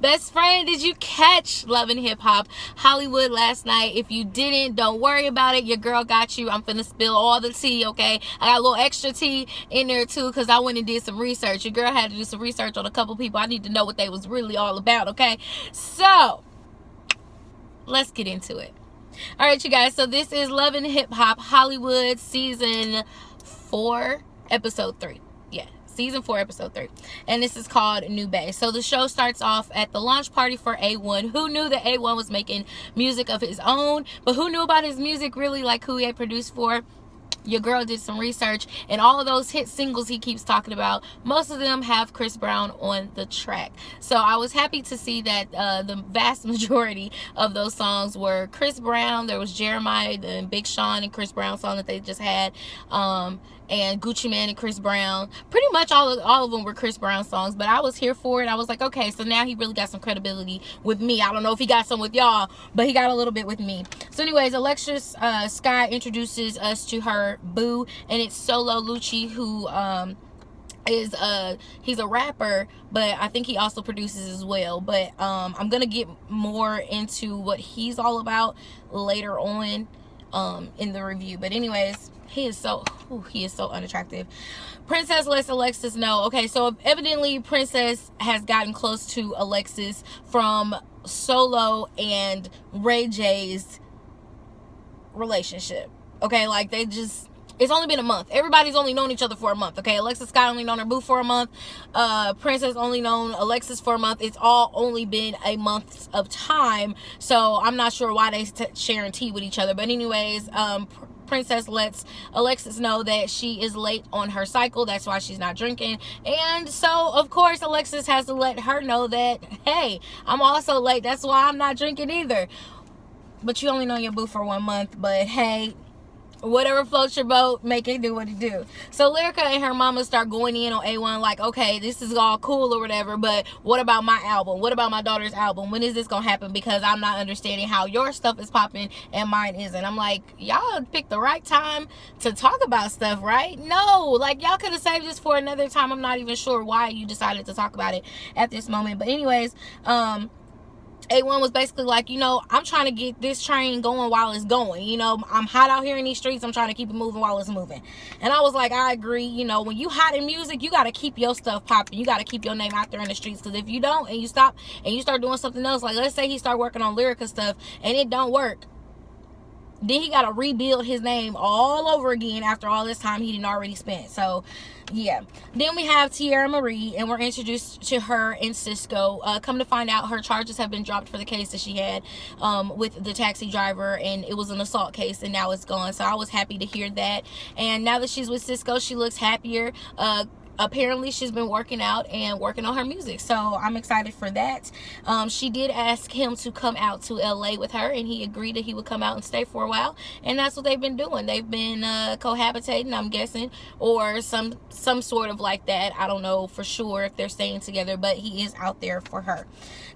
Best friend, did you catch Love and Hip Hop Hollywood last night? If you didn't, don't worry about it. Your girl got you. I'm finna spill all the tea, okay? I got a little extra tea in there too because I went and did some research. Your girl had to do some research on a couple people. I need to know what they was really all about, okay? So, let's get into it. All right, you guys. So this is Love and Hip Hop Hollywood season 4, episode 3. Yeah, season 4, episode 3. And this is called New Bay. So the show starts off at the launch party for A1. Who knew that A1 was making music of his own? But who knew about his music really, like who he had produced for? Your girl did some research, and all of those hit singles he keeps talking about, most of them have Chris Brown on the track. So I was happy to see that the vast majority of those songs were Chris Brown. There was Jeremiah and Big Sean and Chris Brown song that they just had, and Gucci Mane and Chris Brown. Pretty much all of them were Chris Brown songs, but I was here for it. I was like, okay, so now he really got some credibility with me. I don't know if he got some with y'all, but he got a little bit with me. So anyways, Alexis Sky introduces us to her boo, and it's Solo Lucci, who he's a rapper, but I think he also produces as well. But I'm gonna get more into what he's all about later on in the review. But anyways, he is so unattractive. Princess lets Alexis know. Okay, so evidently Princess has gotten close to Alexis from Solo and Ray J's relationship. Okay, like they just, it's only been a month. Everybody's only known each other for a month. Okay, Alexis Scott only known her boo for a month. Princess only known Alexis for a month. It's all only been a month of time. So I'm not sure why they sharing tea with each other. But anyways, Princess lets Alexis know that she is late on her cycle. That's why she's not drinking. And so, of course, Alexis has to let her know that, hey, I'm also late. That's why I'm not drinking either. But you only know your boo for 1 month. But, hey, whatever floats your boat, make it do what it do. So Lyrica and her mama start going in on A1 like, okay, this is all cool or whatever, but what about my album? What about my daughter's album? When is this gonna happen? Because I'm not understanding how your stuff is popping and mine isn't. I'm like, y'all picked the right time to talk about stuff, right? No, like y'all could have saved this for another time. I'm not even sure why you decided to talk about it at this moment. But anyways, A1 was basically like, you know, I'm trying to get this train going while it's going. You know, I'm hot out here in these streets. I'm trying to keep it moving while it's moving. And I was like, I agree. You know, when you hot in music, you got to keep your stuff popping. You got to keep your name out there in the streets. Because if you don't and you stop and you start doing something else, like let's say he start working on Lyrica stuff and it don't work, then he got to rebuild his name all over again after all this time he didn't already spent. So, yeah. Then we have Teairra Marie, and we're introduced to her and Cisco. Come to find out, her charges have been dropped for the case that she had with the taxi driver, and it was an assault case, and now it's gone. So I was happy to hear that. And now that she's with Cisco, she looks happier. Apparently she's been working out and working on her music, so I'm excited for that. She did ask him to come out to LA with her, and he agreed that he would come out and stay for a while, and that's what they've been doing. They've been cohabitating, I'm guessing, or some sort of like that. I don't know for sure if they're staying together, but he is out there for her.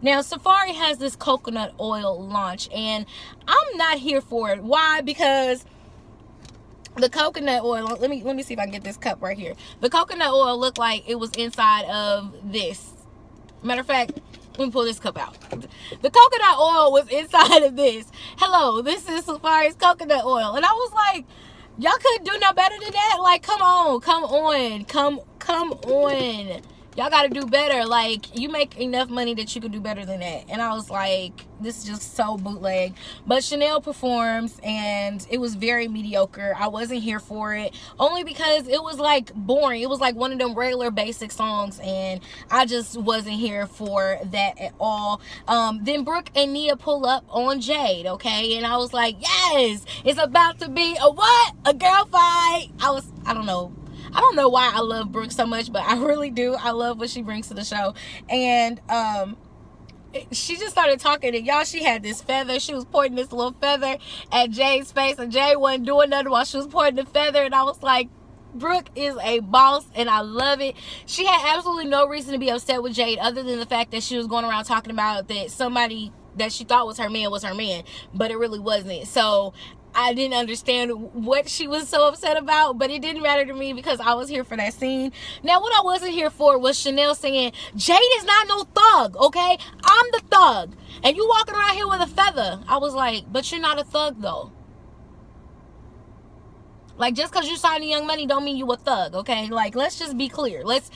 Now Safari has this coconut oil launch, and I'm not here for it. Why? Because the coconut oil, let me see if I can get this cup right here. The coconut oil looked like it was inside of this. Matter of fact, let me pull this cup out. The coconut oil was inside of this. Hello, this is Safari's coconut oil. And I was like, y'all couldn't do no better than that? Like, come on. Y'all gotta do better. Like, you make enough money that you could do better than that. And I was like, this is just so bootleg. But Chanel performs, and it was very mediocre. I wasn't here for it, only because it was like boring. It was like one of them regular basic songs, and I just wasn't here for that at all. Then Brooke and Nia pull up on Jade, okay? And I was like, yes, it's about to be a what? A girl fight. I don't know why I love Brooke so much, but I really do. I love what she brings to the show. And she just started talking, and y'all, she had this feather. She was pointing this little feather at Jade's face, and Jade wasn't doing nothing while she was pointing the feather. And I was like, Brooke is a boss, and I love it. She had absolutely no reason to be upset with Jade other than the fact that she was going around talking about that somebody that she thought was her man, but it really wasn't. So I didn't understand what she was so upset about, but it didn't matter to me because I was here for that scene. Now, what I wasn't here for was Chanel saying, Jade is not no thug, okay? I'm the thug. And you walking around here with a feather. I was like, but you're not a thug, though. Like, just because you signed the Young Money don't mean you a thug, okay? Like, let's just be clear. Let's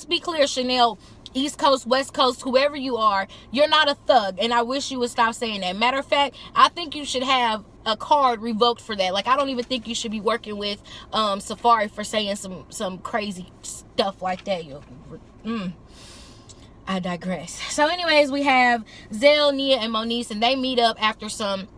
be clear, Chanel. East Coast, West Coast, whoever you are, you're not a thug. And I wish you would stop saying that. Matter of fact, I think you should have a card revoked for that. Like, I don't even think you should be working with Safari for saying some crazy stuff like that. I digress. So anyways, we have Zell, Nia, and Moniece, and they meet up after some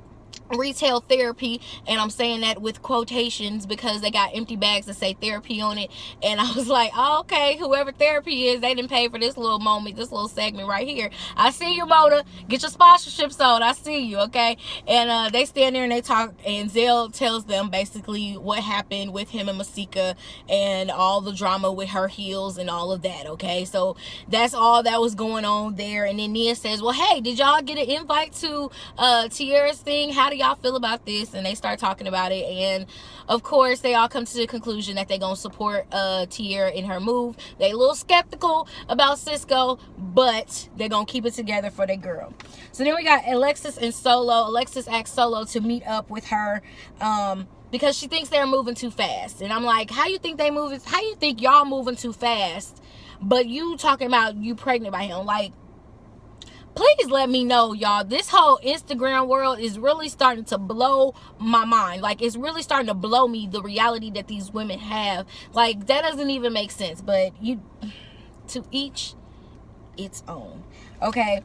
retail therapy, and I'm saying that with quotations because they got empty bags that say therapy on it. And I was like, oh, okay, whoever therapy is, they didn't pay for this little moment, this little segment right here. I see you, Mona. Get your sponsorships on. I see you, okay? And they stand there and they talk, and Zell tells them basically what happened with him and Masika and all the drama with her heels and all of that, okay? So that's all that was going on there. And then Nia says, well, hey, did y'all get an invite to Teairra's thing? How do y'all feel about this? And they start talking about it, and of course they all come to the conclusion that they're gonna support Teairra in her move. They a little skeptical about Cisco, but they're gonna keep it together for their girl. So then we got Alexis and Solo. Alexis asked Solo to meet up with her because she thinks they're moving too fast. And I'm like, how you think y'all moving too fast, but you talking about you pregnant by him? Like, please let me know, y'all. This whole Instagram world is really starting to blow my mind. Like, it's really starting to blow me, the reality that these women have. Like, that doesn't even make sense. But to each its own. Okay.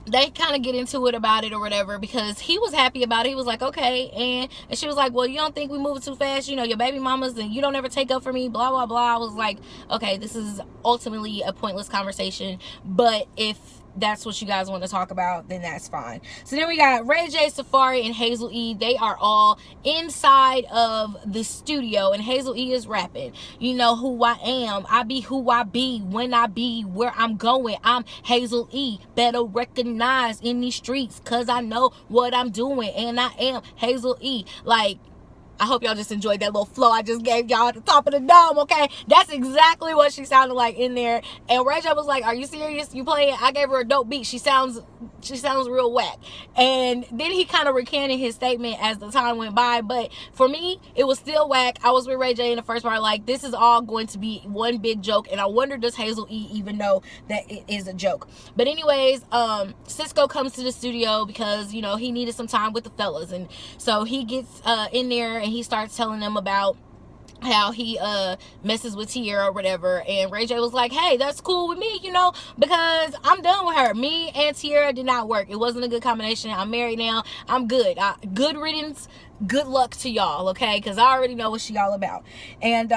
They kind of get into it about it or whatever because he was happy about it. He was like, okay. And she was like, well, you don't think we moving too fast? You know, your baby mamas and you don't ever take up for me, blah, blah, blah. I was like, okay, this is ultimately a pointless conversation. But if that's what you guys want to talk about, then that's fine. So then we got Ray J, Safari, and Hazel E. They are all inside of the studio, and Hazel E is rapping. You know who I am. I be who I be when I be where I'm going. I'm Hazel E. Better recognize in these streets because I know what I'm doing, and I am Hazel E. Like, I hope y'all just enjoyed that little flow I just gave y'all at the top of the dome, okay? That's exactly what she sounded like in there. And Ray J was like, are you serious? You playing? I gave her a dope beat. She sounds real whack. And then he kind of recanted his statement as the time went by. But for me, it was still whack. I was with Ray J in the first part, like, this is all going to be one big joke. And I wonder, does Hazel E even know that it is a joke? But anyways, Cisco comes to the studio because, you know, he needed some time with the fellas. And so he gets in there and he starts telling them about how he messes with Teairra or whatever. And Ray J was like, hey, that's cool with me, you know, because I'm done with her. Me and Teairra did not work. It wasn't a good combination. I'm married now. I'm good. Good riddance. Good luck to y'all, okay? Because I already know what she all about. And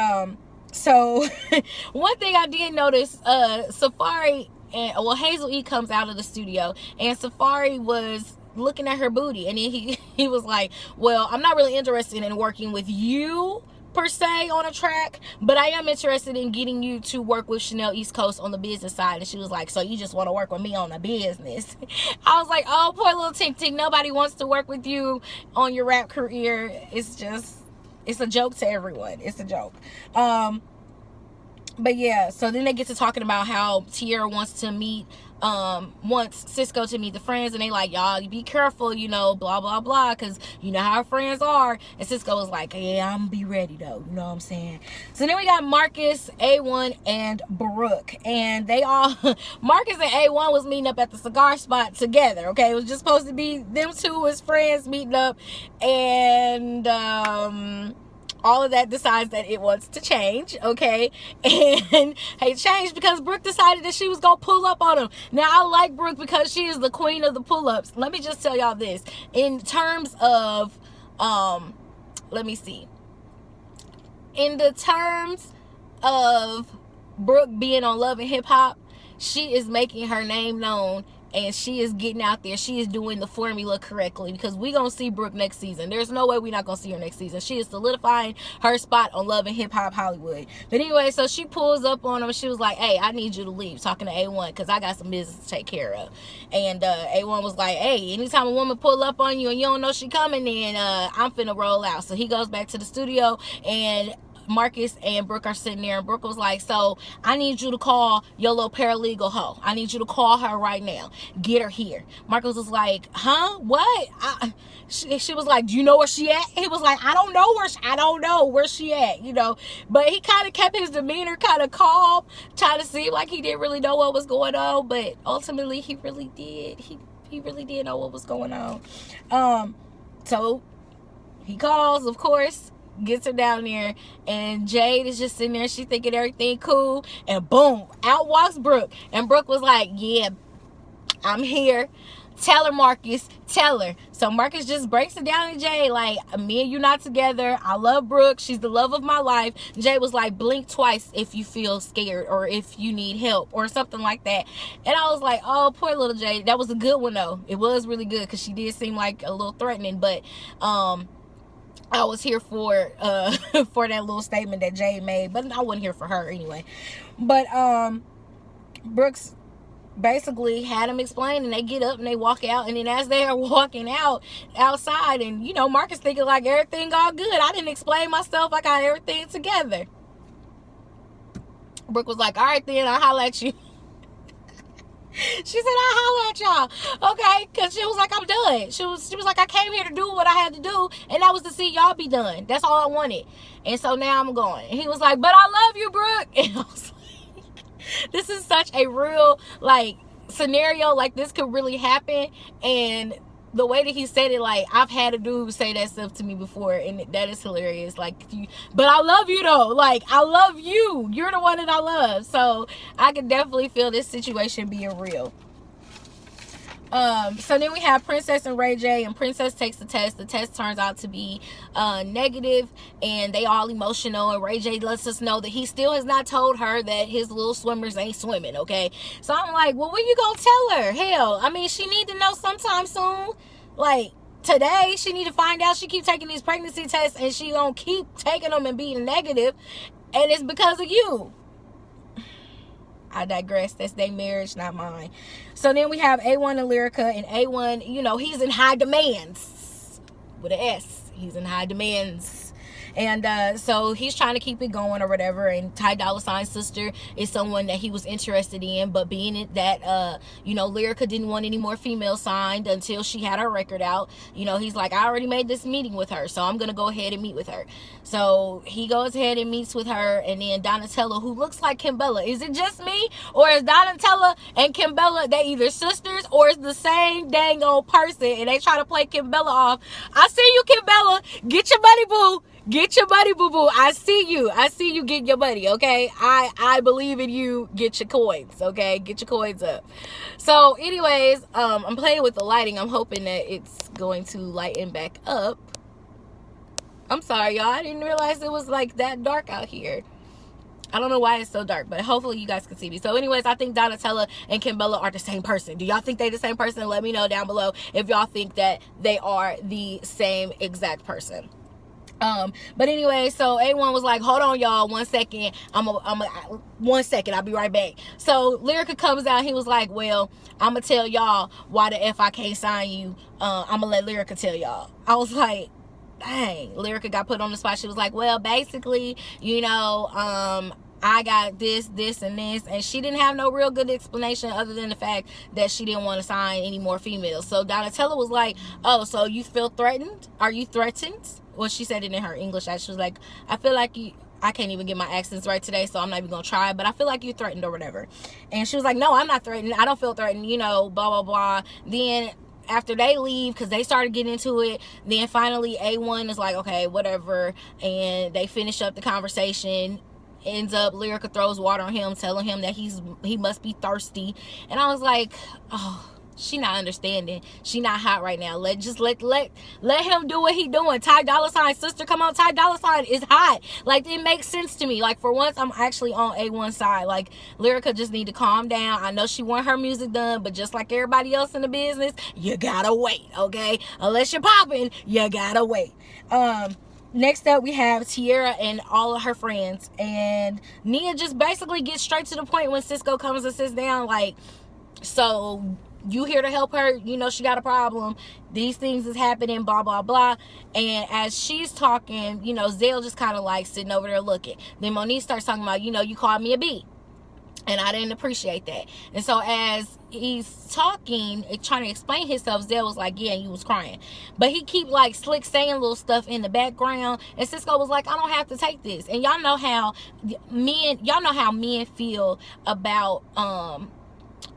so one thing I did notice, Safari and, well, Hazel E comes out of the studio, and Safari was looking at her booty, and then he was like, well, I'm not really interested in working with you per se on a track, but I am interested in getting you to work with Chanel East Coast on the business side. And she was like, so you just want to work with me on the business? I was like, oh, poor little Tink Tink, nobody wants to work with you on your rap career. It's a joke to everyone. It's a joke. But yeah, so then they get to talking about how Teairra wants Cisco to meet the friends, and they like, y'all be careful, you know, blah blah blah, because you know how our friends are. And Cisco was like, yeah, I'm gonna be ready though, you know what I'm saying? So then we got Marcus, A1, and Brooke, and they all Marcus and A1 was meeting up at the cigar spot together, okay? It was just supposed to be them two as friends meeting up, and all of that decides that it wants to change, okay? And it changed because Brooke decided that she was gonna pull up on him. Now, I like Brooke because she is the queen of the pull-ups. Let me just tell y'all this. In terms of, let me see. In the terms of Brooke being on Love and Hip Hop, she is making her name known and she is getting out there. She is doing the formula correctly, because we gonna see Brooke next season. There's no way we're not gonna see her next season. She is solidifying her spot on Love and Hip Hop Hollywood. But anyway, so she pulls up on him. She was like, hey, I need you to leave, talking to A1, because I got some business to take care of. And A1 was like, hey, anytime a woman pull up on you and you don't know she coming, then I'm finna roll out. So he goes back to the studio, and Marcus and Brooke are sitting there, and Brooke was like, so I need you to call your little paralegal hoe. I need you to call her right now. Get her here. Marcus was like, huh? What? She was like, do you know where she at? He was like, I don't know where she at, you know. But he kind of kept his demeanor kind of calm, trying to seem like he didn't really know what was going on. But ultimately, he really did. He really did know what was going on. So he calls, of course, gets her down there, and Jade is just sitting there. She thinking everything cool, and boom, out walks Brooke. And Brooke was like, yeah, I'm here. Tell her, Marcus, tell her. So Marcus just breaks it down to Jade, like, me and you not together. I love Brooke. She's the love of my life. Jade was like, blink twice if you feel scared or if you need help or something like that. And I was like, oh, poor little Jade. That was a good one, though. It was really good, because she did seem like a little threatening, but I was here for for that little statement that Jade made, but I wasn't here for her anyway. But Brooks basically had him explain, and they get up and they walk out. And then as they are walking outside, and you know, Marcus thinking like everything all good. I didn't explain myself. I got everything together. Brooke was like, all right then, I'll holler at you. She said, I'll holler at y'all. Okay, because she was like, I'm done. She was like, I came here to do what I had to do, and that was to see y'all be done. That's all I wanted. And so now I'm going. And he was like, but I love you, Brooke. And I was like, this is such a real, like, scenario. Like, this could really happen. And the way that he said it, like, I've had a dude say that stuff to me before, and that is hilarious. Like, but I love you though. Like, I love you. You're the one that I love. So I could definitely feel this situation being real. So then we have Princess and Ray J, and Princess takes the test. The test turns out to be negative, and they all emotional, and Ray J lets us know that he still has not told her that his little swimmers ain't swimming, okay? So I'm like, well, when you gonna tell her? Hell, I mean, she need to know sometime soon. Like, today, she need to find out. She keep taking these pregnancy tests, and she gonna keep taking them and being negative, and it's because of you. I digress. That's their marriage, not mine. So then we have A1 and Lyrica, and A1, you know, he's in high demands with an S. He's in high demands. And so he's trying to keep it going or whatever. And Ty Dolla $ign's sister is someone that he was interested in, but being it that you know, Lyrica didn't want any more females signed until she had her record out. You know, he's like, I already made this meeting with her, so I'm gonna go ahead and meet with her. So he goes ahead and meets with her, and then Donatella, who looks like Kimbella. Is it just me, or is Donatella and Kimbella, they either sisters or it's the same dang old person, and they try to play Kimbella off? I see you, Kimbella. Get your money, boo. Get your money, boo-boo. I see you getting your money, okay? I believe in you. Get your coins, okay? Get your coins up. So, anyways, I'm playing with the lighting. I'm hoping that it's going to lighten back up. I'm sorry, y'all. I didn't realize it was, like, that dark out here. I don't know why it's so dark, but hopefully you guys can see me. So, anyways, I think Donatella and Kimbella are the same person. Do y'all think they the same person? Let me know down below if y'all think that they are the same exact person. But anyway, so A1 was like, hold on, y'all, 1 second. 1 second, I'll be right back. So Lyrica comes out. He was like, well, I'm gonna tell y'all why the F I can't sign you. I'm gonna let Lyrica tell y'all. I was like, dang. Lyrica got put on the spot. She was like, well, basically, you know, I got this, and this, and she didn't have no real good explanation other than the fact that she didn't want to sign any more females. So Donatella was like, oh, so you feel threatened? Are you threatened? Well, she said it in her English. She was like, I feel like you, I can't even get my accents right today, so I'm not even gonna try, but I feel like you threatened or whatever. And she was like, no, I'm not threatened. I don't feel threatened, you know, blah, blah, blah. Then after they leave, because they started getting into it, then finally A1 is like, okay, whatever, and they finish up the conversation. Ends up, Lyrica throws water on him, telling him that he must be thirsty. And I was like, oh, she not understanding. She not hot right now. Let him do what he doing. Ty Dolla Sign sister, come on. Ty Dolla Sign is hot. Like, it makes sense to me. Like, for once, I'm actually on A1 side. Like, Lyrica just need to calm down. I know she want her music done, but just like everybody else in the business, you gotta wait, okay? Unless you're popping, you gotta wait. Next up, we have Teairra and all of her friends. And Nia just basically gets straight to the point when Cisco comes and sits down. Like, so you here to help her? You know she got a problem. These things is happening, blah, blah, blah. And as she's talking, you know, Zale just kind of like sitting over there looking. Then Monique starts talking about, you know, you called me a B. And I didn't appreciate that. And so as he's talking, trying to explain himself, Zale was like, yeah, you was crying. But he keep like slick saying little stuff in the background. And Cisco was like, I don't have to take this. And y'all know how men feel about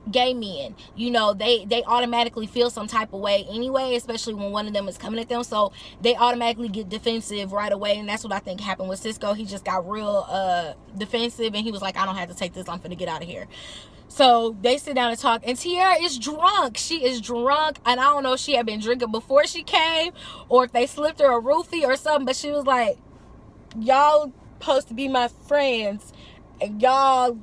gay men. You know, they automatically feel some type of way anyway, especially when one of them is coming at them. So they automatically get defensive right away. And that's what I think happened with Cisco. He just got real defensive, and he was like, I don't have to take this, I'm finna get out of here. So they sit down and talk, and Teairra is drunk. She is drunk, and I don't know if she had been drinking before she came or if they slipped her a roofie or something, but she was like, y'all supposed to be my friends, and y'all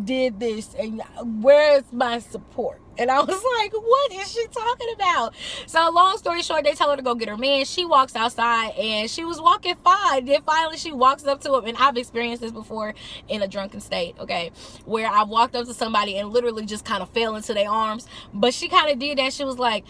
did this, and where's my support? And I was like, what is she talking about? So long story short, they tell her to go get her man. She walks outside, and she was walking fine. Then finally she walks up to him, and I've experienced this before in a drunken state, okay, where I walked up to somebody and literally just kind of fell into their arms. But she kind of did that. She was like,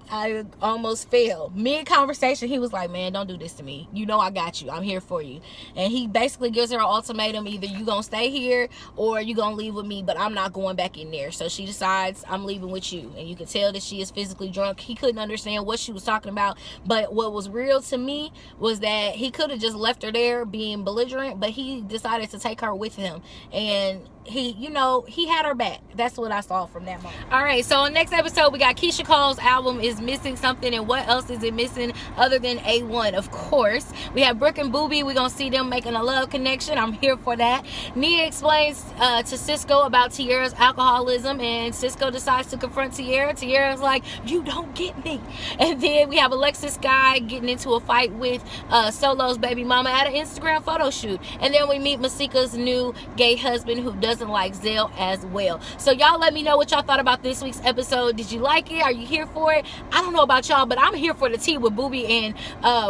I almost fell. Mid-conversation, he was like, man, don't do this to me. You know I got you. I'm here for you. And he basically gives her an ultimatum. Either you gonna stay here or you gonna leave with me, but I'm not going back in there. So she decides, I'm leaving with you. And you can tell that she is physically drunk. He couldn't understand what she was talking about. But what was real to me was that he could have just left her there being belligerent, but he decided to take her with him. And he, you know, he had her back. That's what I saw from that moment. All right, so next episode, we got Keisha Cole's album is missing something. And what else is it missing other than A1? Of course, we have Brooke and Booby. We're gonna see them making a love connection. I'm here for that. Nia explains to Cisco about Teairra's alcoholism, and Cisco decides to confront Teairra. Teairra's like, you don't get me. And then we have Alexis Guy getting into a fight with Solo's baby mama at an Instagram photo shoot. And then we meet Masika's new gay husband, who doesn't like Zale as well. So y'all let me know what y'all thought about this week's episode. Did you like it? Are you here for it? I don't know about y'all, but I'm here for the tea with Booby and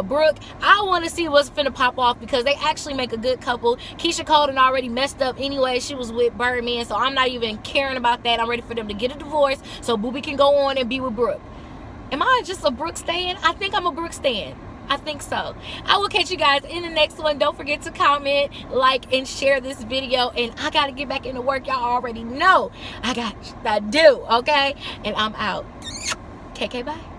Brooke. I want to see what's finna pop off, because they actually make a good couple. Keisha Cole done already messed up anyway. She was with Birdman, so I'm not even caring about that. I'm ready for them to get a divorce so Booby can go on and be with Brooke. Am I just a Brooke stan? I think I'm a Brooke stan. I think so. I will catch you guys in the next one. Don't forget to comment, like, and share this video. And I got to get back into work. Y'all already know I do, okay? And I'm out. KK, bye.